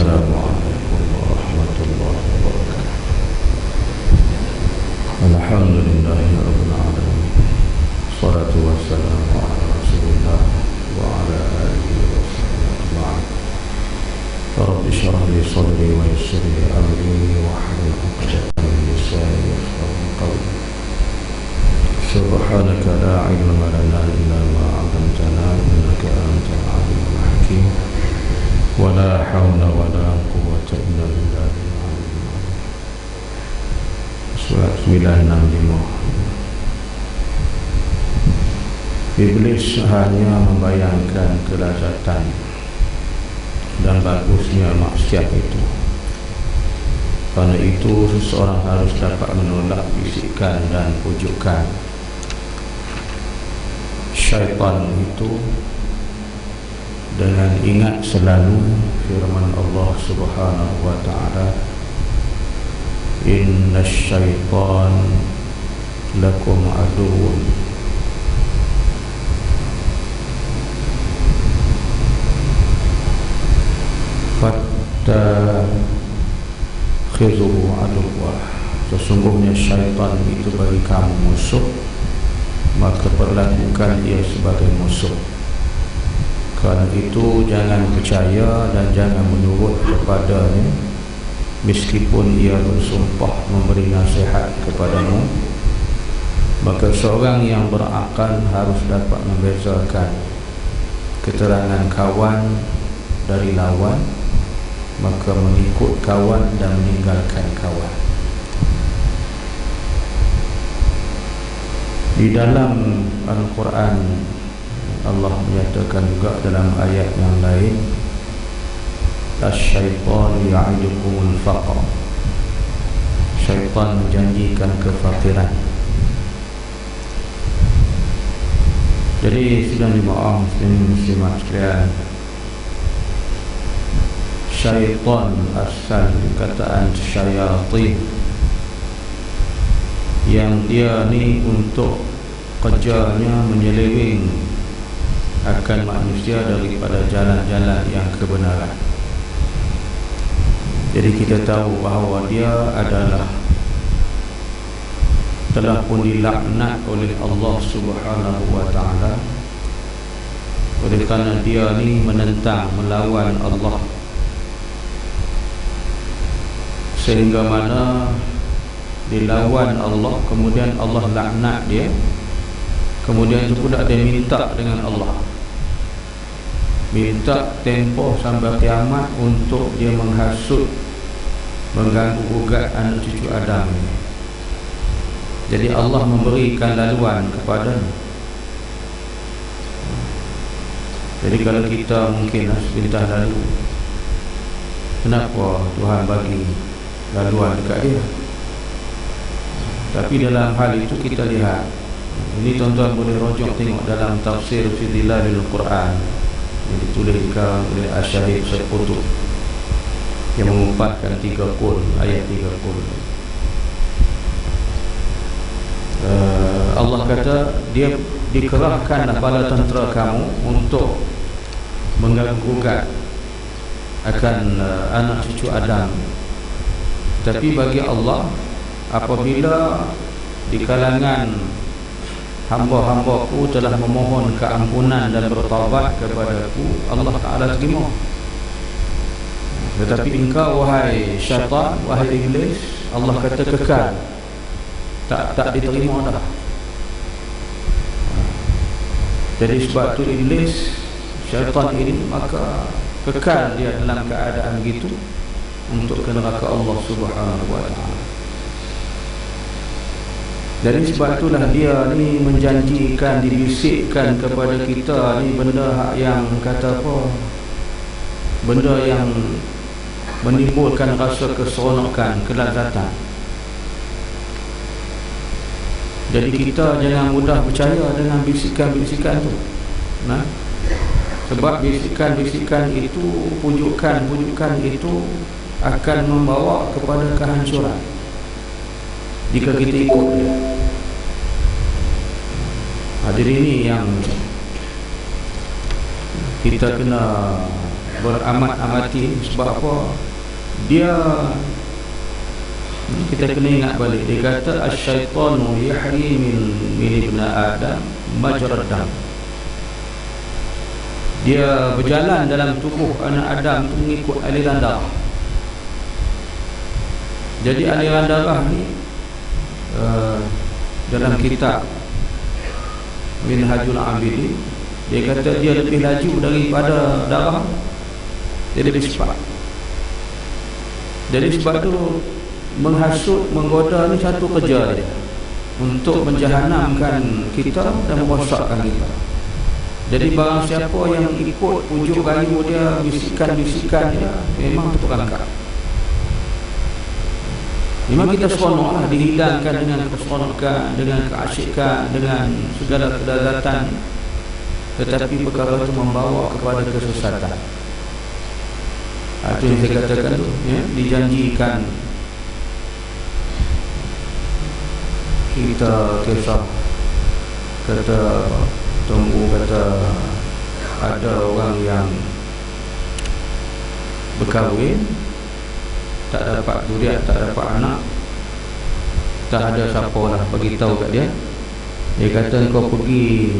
Assalamualaikum warahmatullahi wabarakatuh. Alhamdulillahirabbil alamin. Shalatu wassalamu ala Rasulillah wa ala alihi wasahbihi ajma'in. Rabbi shrah li sadri wa yassir li amri wahlul 'uqdatam min lisani yafqahu qawli. Subhanaka la 'ilma lana illa ma 'allamtana innaka antal 'alimul hakim. Wala hawla wala quwwata illa billah. Surat 965. Iblis hanya membayangkan kelazatan dan bagusnya maksiat itu. Karena itu seseorang harus dapat menolak bisikan dan pujukan syaitan itu dengan ingat selalu firman Allah Subhanahu wa ta'ala, innash syaitan lakum aduwwun fattakhizuhu aduwwa. Sesungguhnya syaitan itu bagi kamu musuh, maka perlakukan ia sebagai musuh. Karena itu jangan percaya dan jangan menurut kepadanya, meskipun ia bersumpah memberi nasihat kepadamu. Maka seorang yang berakal harus dapat membezakan keterangan kawan dari lawan, maka mengikut kawan dan meninggalkan kawan. Di dalam Al-Quran Allah menyatakan juga dalam ayat yang lain, asy-syaitanu ya'idukumul faqr. Syaitan menjanjikan kefakiran. Jadi sudah dimaaf muslimat sekalian, syaitan asal kataan syayatin, yang dia ni untuk kerjanya menyeleweng akan manusia daripada jalan-jalan yang kebenaran. Jadi kita tahu bahawa dia adalah telah pun dilaknat oleh Allah Subhanahu wa ta'ala oleh kerana dia ni menentang, melawan Allah, sehingga mana dilawan Allah, kemudian Allah laknat dia, kemudian itu pula dia minta dengan Allah, minta tempoh sampai kiamat untuk dia menghasut, mengganggu gugat anak cucu Adam. Jadi Allah memberikan laluan kepadanya. Jadi kalau kita mungkin sebentar lalu, kenapa Tuhan bagi laluan dekat dia? Tapi dalam hal itu kita lihat, ini tuan-tuan boleh rujuk tengok dalam tafsir fi Dhilalil Quran yang dituliskan oleh Asy-Syahid Syekh Qutb, yang mengumparkan 30 ayat 30. Allah kata dia dikerahkanlah bala tentera kamu untuk mengganggu-gugat akan anak cucu Adam. Tapi bagi Allah, apabila di kalangan hamba-hambaku telah memohon keampunan dan bertaubat kepadaku, Allah Ta'ala terima. Tetapi engkau wahai syaitan, wahai iblis, Allah kata kekal, tak diterima dah. Jadi sebab tu iblis, syaitan ini, maka kekal dia dalam keadaan begitu untuk ke neraka Allah Subhanahu wa ta'ala. Dari sebab itulah dia ni menjanjikan, dibisikkan kepada kita ni benda yang kata apa, benda yang menimbulkan rasa keseronokan, kelazatan. Jadi kita jangan mudah percaya dengan bisikan-bisikan tu. Nah, sebab bisikan-bisikan itu, pujukan-pujukan itu akan membawa kepada kehancuran jika kita ikut dia. Hadirin ini yang kita kena beramat-amati. Sebab apa? Dia, kita kena ingat balik, dia kata asyaitanu yahri min ibn Adam majrad dam. Dia berjalan dalam tubuh anak Adam tu mengikut aliran darah. Jadi aliran darah ni dalam kitab Minhajul Abidin, dia kata dia lebih laju daripada darah. Dia lebih cepat. Jadi sebab tu menghasut, menggoda ni satu kerja dia, untuk menjahanamkan kita dan merosakkan kita. Jadi barang siapa yang ikut pujuk rayu dia, bisikan-bisikan dia, memang terperangkap. Memang kita seronoklah dihidangkan dengan keseronokan, dengan keasyikan, dengan segala kelazatan, tetapi perkara itu membawa kepada kesesatan. Itu yang saya katakan tu, ya, dijanjikan kita kisah, kata tunggu, kata ada orang yang berkahwin, tak dapat zuriat, tak dapat anak, tak ada siapa lah bagi tahu kat dia. Dia kata kau pergi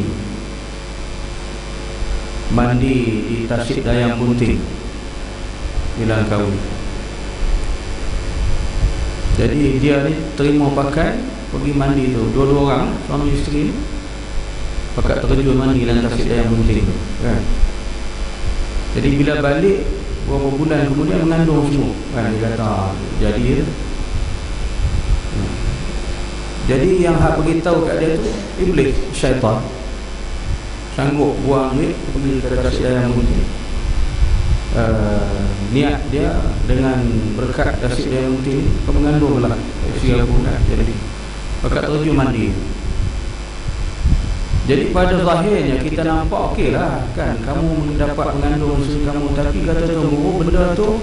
mandi di Tasik Dayang Bunting bila kahwin. Jadi dia ni terima pakai, pergi mandi tu, dua-dua orang, suami isteri ni pakat terjun mandi dalam Tasik Dayang Bunting tu, kan. Jadi bila balik beberapa bulan kemudian mengandung semua, kan. Dia kata jadi jadi yang hak beritahu kat dia tu iblis, syaitan, sanggup buang duit pergi ke Tasik Dayang Bunting. Niat dia dengan berkat Tasik Dayang Bunting kau mengandung lah isteri aku, kan. Jadi pakat terjun mandi. Jadi pada zahirnya kita nampak okey lah, kan, kamu dapat mengandung isteri kamu, tapi kata tunggu, benda tu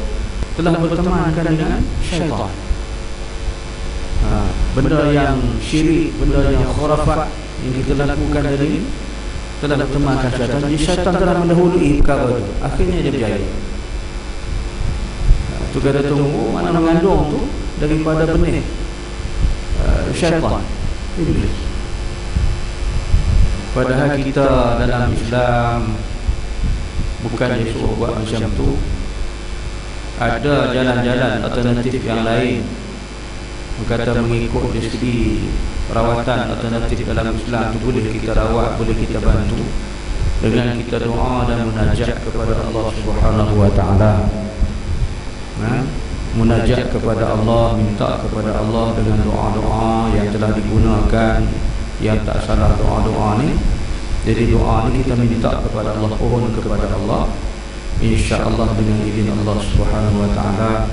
telah bertemankan dengan syaitan. Benda yang syirik, benda yang khurafat yang kita lakukan tadi ni telah bertemankan syaitan. Jadi syaitan telah mendahului perkara itu, akhirnya dia berjaya. Tu kata tunggu, mana mengandung tu daripada benih syaitan, iblis. Padahal kita dalam Islam bukannya suruh buat macam tu. Ada jalan-jalan alternatif yang lain. Kata mengikut dari segi perawatan alternatif dalam Islam tu boleh kita rawat, boleh kita bantu dengan kita doa dan munajat kepada Allah Subhanahu wa taala. Munajat kepada Allah, minta kepada Allah dengan doa-doa yang telah digunakan, yang tak salah doa-doa ni. Jadi doa ni kita minta kepada Allah, mohon kepada Allah, insya-Allah dengan izin Allah Subhanahu wa taala,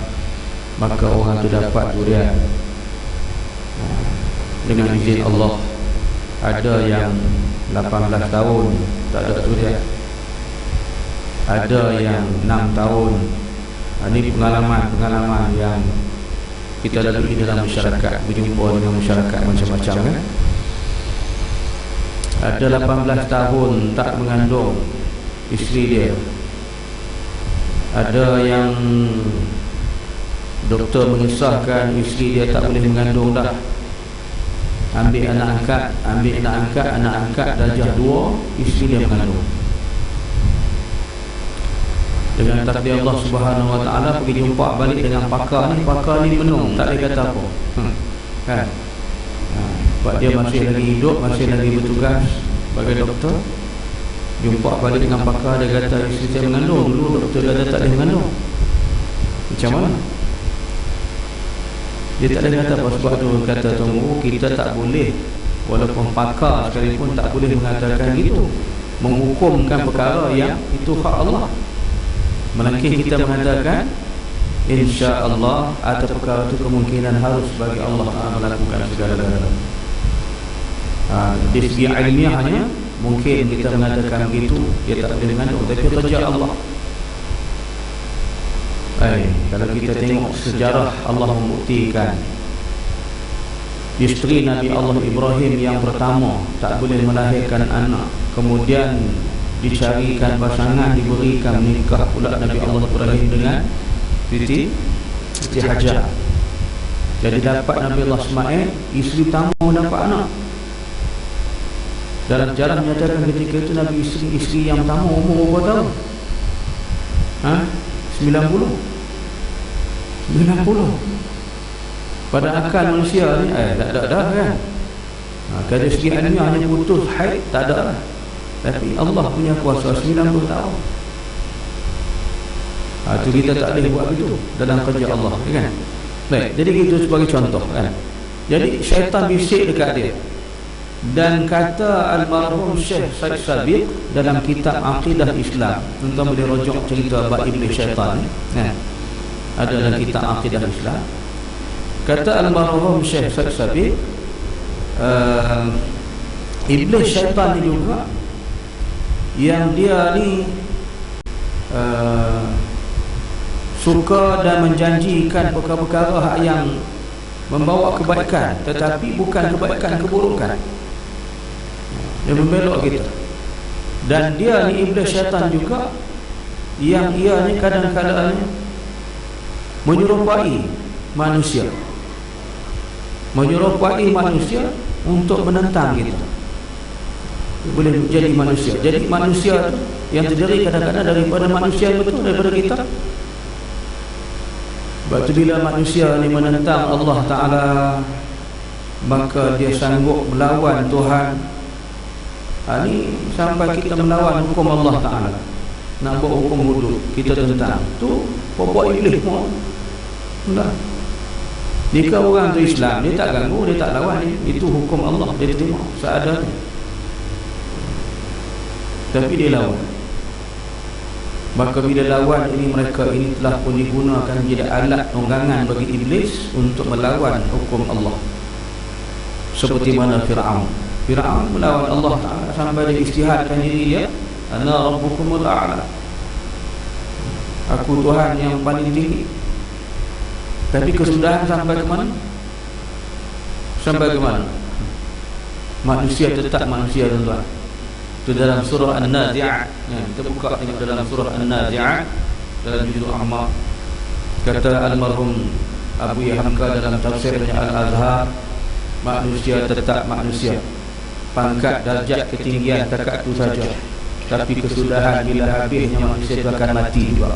maka orang tu dapat zuriat dengan izin Allah. Ada yang 18 tahun tak ada zuriat, ada yang 6 tahun. Ini pengalaman yang kita lalui dalam masyarakat, berjumpa dengan masyarakat macam-macam, kan. Ada 18 tahun tak mengandung isteri dia. Ada yang doktor mengisahkan isteri dia tak boleh mengandung dah. Ambil anak angkat darjah 2, isteri dia mengandung. Dengan takdir Allah Subhanahu wa taala pergi jumpa balik dengan pakar ni menung, tak boleh kata apa. Kan? Sebab dia masih lagi hidup, masih lagi bertugas sebagai doktor. Jumpa balik dengan pakar, dia kata isteri saya mengandung. Dulu doktor kata tak boleh mengandung. Macam mana? Dia tak boleh kata apa. Sebab tu kata tunggu, kita tak boleh, walaupun pakar sekalipun tak boleh mengatakan itu, menghukumkan perkara yang itu hak Allah. Melainkan kita mengatakan insya-Allah atau perkara itu kemungkinan harus bagi Allah melakukan segala-galanya. Di segi ilmiahnya mungkin kita mengatakan begitu, dia tak boleh mengandung, tapi kerja Allah. Kalau kita tengok sejarah, Allah membuktikan isteri Nabi Allah Ibrahim yang pertama tak boleh melahirkan anak, kemudian dicarikan pasangan, diberikan nikah pula Nabi Allah Ibrahim dengan Siti Hajar. Jadi dapat Nabi Allah Ismail, isteri tamu dapat anak. Dalam jarang menyatakan ketika itu Nabi isteri yang tamu umur berapa tahun? 90. Pada akal manusia ni tak ada kan. Kalau segi ilmiah hanya putus haid tak ada lah. Tapi Allah punya kuasa 90 tahun. Itu kita tak boleh buat begitu dalam kerja Allah, kan? Baik, jadi itu sebagai contoh, kan? Jadi syaitan bisik dekat dia. Dan kata almarhum Syekh Said Sabiq dalam kitab Aqidah Islam, tuan-tuan boleh rujuk cerita bab iblis syaitan, ada dalam kitab Aqidah Islam. Kata almarhum Syekh Said Sabiq, iblis syaitan ni juga yang dia ni suka dan menjanjikan perkara-perkara yang membawa kebaikan, tetapi bukan kebaikan, keburukan. Dia membelok kita. Dan dia ni iblis syaitan juga yang ia ni kadang-kadang menyerupai manusia untuk menentang kita. Boleh jadi manusia. Jadi manusia yang terdiri kadang-kadang daripada manusia yang betul, daripada kita. Sebab tu bila manusia ni menentang Allah Ta'ala, maka dia sanggup melawan Tuhan. Ni sampai kita melawan hukum Allah Ta'ala, nak buat hukum wuduk, kita tentang. Tu pokok iblis semua. Jika orang tu Islam, dia tak ganggu, dia tak lawan, itu hukum Allah, dia terima seadanya. Tapi dia lawan. Maka bila lawan ini, mereka ini telah pun digunakan menjadi alat tunggangan bagi iblis untuk melawan hukum Allah. Seperti mana Fir'aun melawan Allah Ta'ala sampai dia istihadkan diri dia, ana rabbukumul a'la, aku Tuhan yang paling tinggi. Tapi kesudahan sampai ke mana? Manusia tetap manusia, tuan-tuan. Itu dalam surah An-Nazi'at. Kita buka tengok dalam surah An-Nazi'at, dalam juzuk Ahmad. Kata almarhum Abu Hamka dalam tafsirnya Al-Azhar, manusia tetap manusia, pangkat, darjat, ketinggian takat itu saja. Tapi kesudahan bila habisnya manusia itu akan mati juga.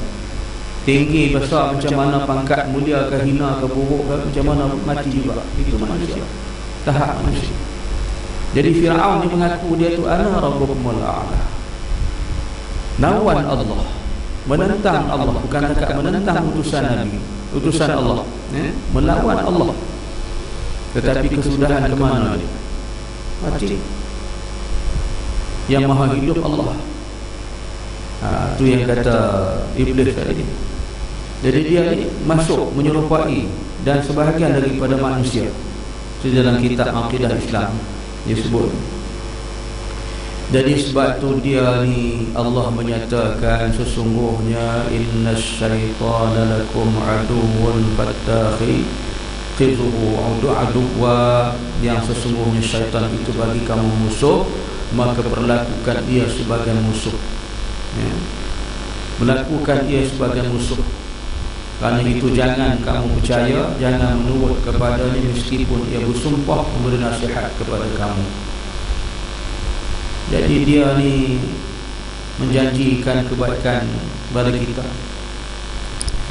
Tinggi besar macam mana pangkat, mulia ke hina ke buruk ke, macam mana mati juga. Itu manusia, tahap manusia. Jadi Fir'aun ni mengaku dia tu ana rabbukumul a'la, lawan Allah, menentang Allah, bukan takat menentang utusan Nabi, utusan Allah, melawan Allah. Tetapi kesudahan ke mana dia? Mati. Yang maha hidup Allah. Itu yang kata iblis tadi. Jadi dia masuk menyerupai dan sebahagian daripada manusia. Itu dalam kitab Aqidah Islam dia sebut. Jadi sebab tu dia ni Allah menyatakan sesungguhnya innasyaitana lakum aduwwun fattakhizuhu aduwwa, yang sesungguhnya syaitan itu bagi kamu musuh, maka perlakukan dia sebagai musuh. Melakukan dia sebagai musuh. Kerana itu jangan kamu percaya, jangan menurut kepadanya meskipun ia bersumpah memberi nasihat kepada kamu. Jadi dia ni menjanjikan kebaikan kepada kita.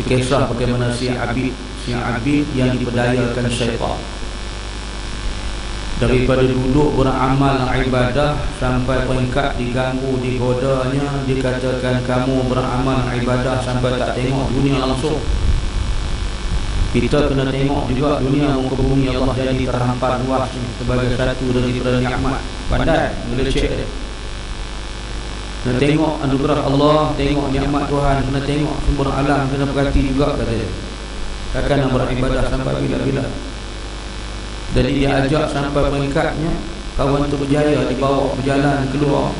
Kisah bagaimana si Abid yang diperdayakan syaitan, daripada duduk beramal ibadah sampai peringkat diganggu, digodanya, dikatakan kamu beramal ibadah sampai tak tengok dunia langsung. Kita kena tengok juga dunia muka bumi Allah jadi terhampar luas sebagai satu daripada nikmat. Pandai meleceh dia. Kena tengok anugerah Allah, tengok nikmat Tuhan, kena tengok sumber alam, kena perhati juga kata dia. Takkan nak beribadah sampai bila-bila. Jadi dia ajak sampai peringkatnya kawan tu berjaya, dibawa berjalan keluar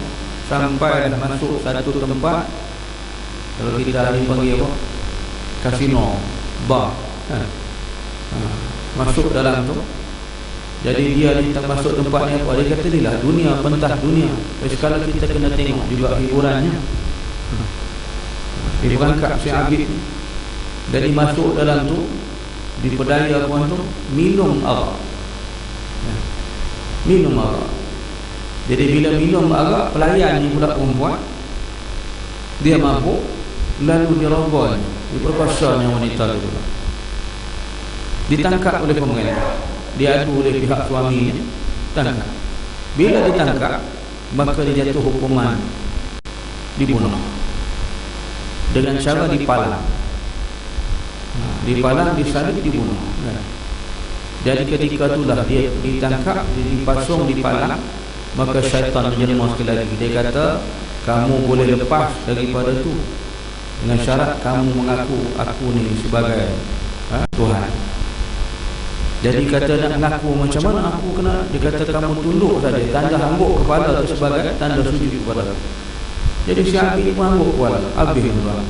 sampai dah masuk satu tempat, kalau kita hari panggil apa, kasino, bar, masuk dalam tu, Jadi dia ni tak masuk tempat ni apa, dia kata ni lah dunia, pentas dunia. Sekarang kita kena tengok juga hiburannya. Dia berangkat si Abid ni, jadi masuk dalam tu, di pedaya puan tu, minum arak. Minum arak. Jadi bila minum arak, pelayan ni pula perempuan, dia mabuk, lalu dia rogol, diperkosanya wanita tu. Ditangkap oleh pemerintah, diadu oleh pihak suaminya, tangkap. Bila ditangkap, maka dia jatuh hukuman dibunuh dengan cara dipalang. Dipalang, disalib, dibunuh. Jadi ketika itulah dia ditangkap, dipasung, dipalang, maka syaitan menjelma sekali lagi. Dia kata, kamu boleh lepas daripada itu dengan syarat kamu mengaku aku ni sebagai Tuhan. Jadi kata nak mengaku macam mana aku kena? Dia kata kamu tunduk saja, tanda hangguk kepala itu sebagai tanda sujud kepada aku. Jadi si Abid pun hangguk kepala, habis tuan.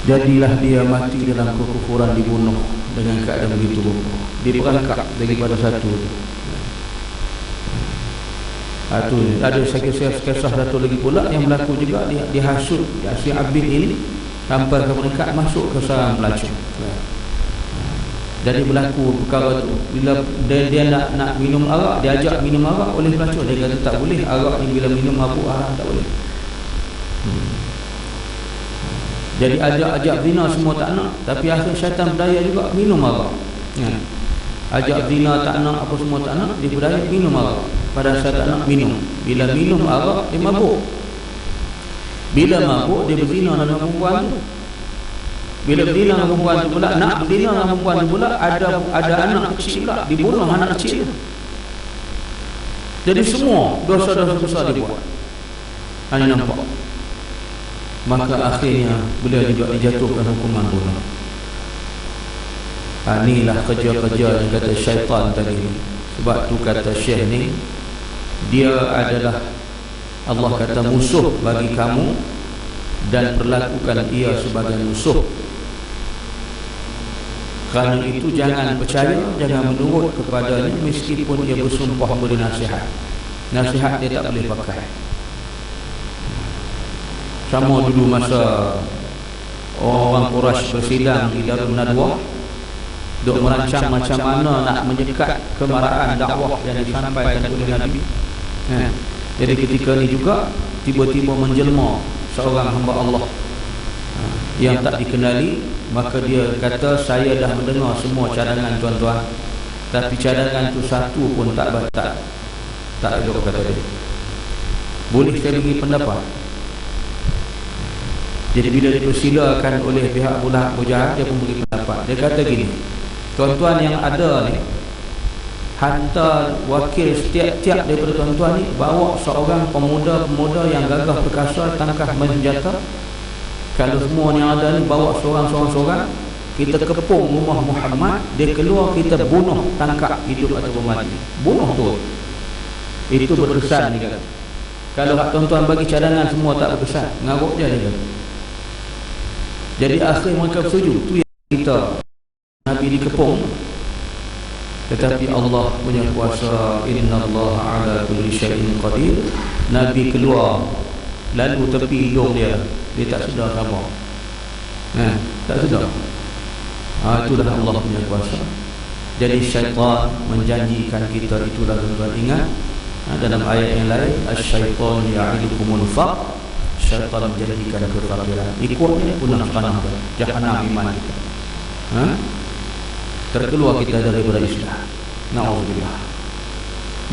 Jadilah dia mati dalam kekufuran, dibunuh dengan keadaan begitu rupa. Dia berangkat daripada satu. Ada kisah satu lagi pula yang berlaku juga, dia dihasut si Abid ini sampai ke peringkat masuk ke sarang pelacur. Jadi berlaku perkara tu, bila dia nak minum arak, dia ajak minum arak oleh pelacur. Dia kata tak boleh, arak ni bila minum mabuk haram, tak boleh. Jadi ajak zina semua tak nak, tapi akhir syaitan berdaya juga minum arak. Ajak zina tak nak, apa semua tak nak, dia berdaya minum arak. Pada saat tak nak minum, bila minum arak dia mabuk. Bila mabuk dia berzina dengan perempuan tu. Bila berzina dengan perempuan tu pula, nak berzina dengan perempuan tu pula, ada anak kecil pula, dibunuh anak kecil tu. Jadi semua dosa-dosa besar dia buat. Hanya nampak. Maka akhirnya beliau juga dijatuhkan hukuman bunuh. Inilah kerja-kerja yang kata syaitan tadi. Sebab tu kata Syekh ni, dia adalah, Allah kata, musuh bagi kamu, dan perlakukan ia sebagai musuh. Kerana itu jangan percaya, jangan menurut kepadanya meskipun dia bersumpah beri nasihat. Nasihat dia tak boleh pakai. Sama dulu masa orang Quraisy bersidang di Darun Nadwah, duk merancang macam mana nak menyekat kemarahan dakwah yang disampaikan oleh Nabi. Jadi ketika ni juga tiba-tiba menjelma seorang hamba Allah yang tak dikenali, maka dia kata, saya dah mendengar semua cadangan tuan-tuan, tapi cadangan tu satu pun tak ada, kata dia. Boleh saya bagi pendapat? Jadi bila dipersilakan oleh pihak Abu Jahal, dia pun beri pendapat. Dia kata gini, tuan-tuan yang ada ni, hantar wakil setiap-tiap daripada tuan-tuan ni, bawa seorang pemuda-pemuda yang gagah perkasa, tangkah senjata. Kalau semua yang ada ni bawa seorang-seorang, kita kepung rumah Muhammad, dia keluar, kita bunuh, tangkap, hidup atau mati. Bunuh tu. Itu berkesan ni kan. Kalau tuan-tuan bagi cadangan semua tak berkesan, ngarut je dia. Jadi akhir mereka bersetuju. Tu yang kita Nabi dikepung. Tetapi Allah punya kuasa, innallaha ala kulli syai'in qadir. Nabi keluar, lalu tepi hidung dia tak sedar sabar. Tak sedar. Itulah Allah punya kuasa. Jadi syaitan menjanjikan kita, itulah tuan-tuan ingat, dalam ayat yang lain, asy-syaitan ya'idukumul faqr, syaitan menjanjikan kefakiran. Ikutnya punah panah jahanam iman kita. Terkeluar kita daripada Islam. Na'udzubillah.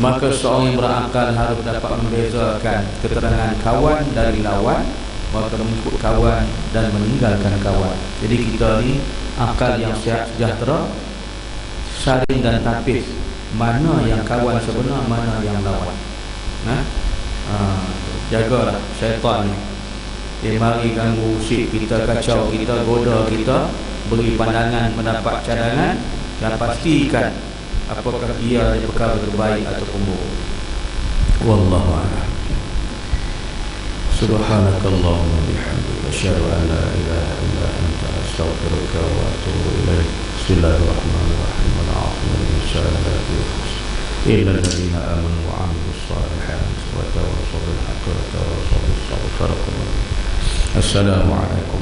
Maka seorang yang berakal harus dapat membezakan keterangan kawan dari lawan, maka mengikut kawan dan meninggalkan kawan. Jadi kita ni akal yang sihat sejahtera, saring dan tapis mana yang kawan sebenar, mana yang lawan. Jagalah syaitan ni. Dia mari ganggu usik kita, kacau kita, goda kita, beri pandangan, pendapat, cadangan, dan pastikan apakah ia perkara terbaik ataupun buruk. Wallahu a'lam. Subhanakallahumma bihamdika, asyhadu an la ilaha illa anta, astaghfiruka wa atubu ilaik. Bismillahirrahmanirrahim. Wal 'aqibatu lil muttaqin. إلا الذين آمنوا وعملوا الصالحات وتواصوا بالحق وتواصوا بالصبر. السلام عليكم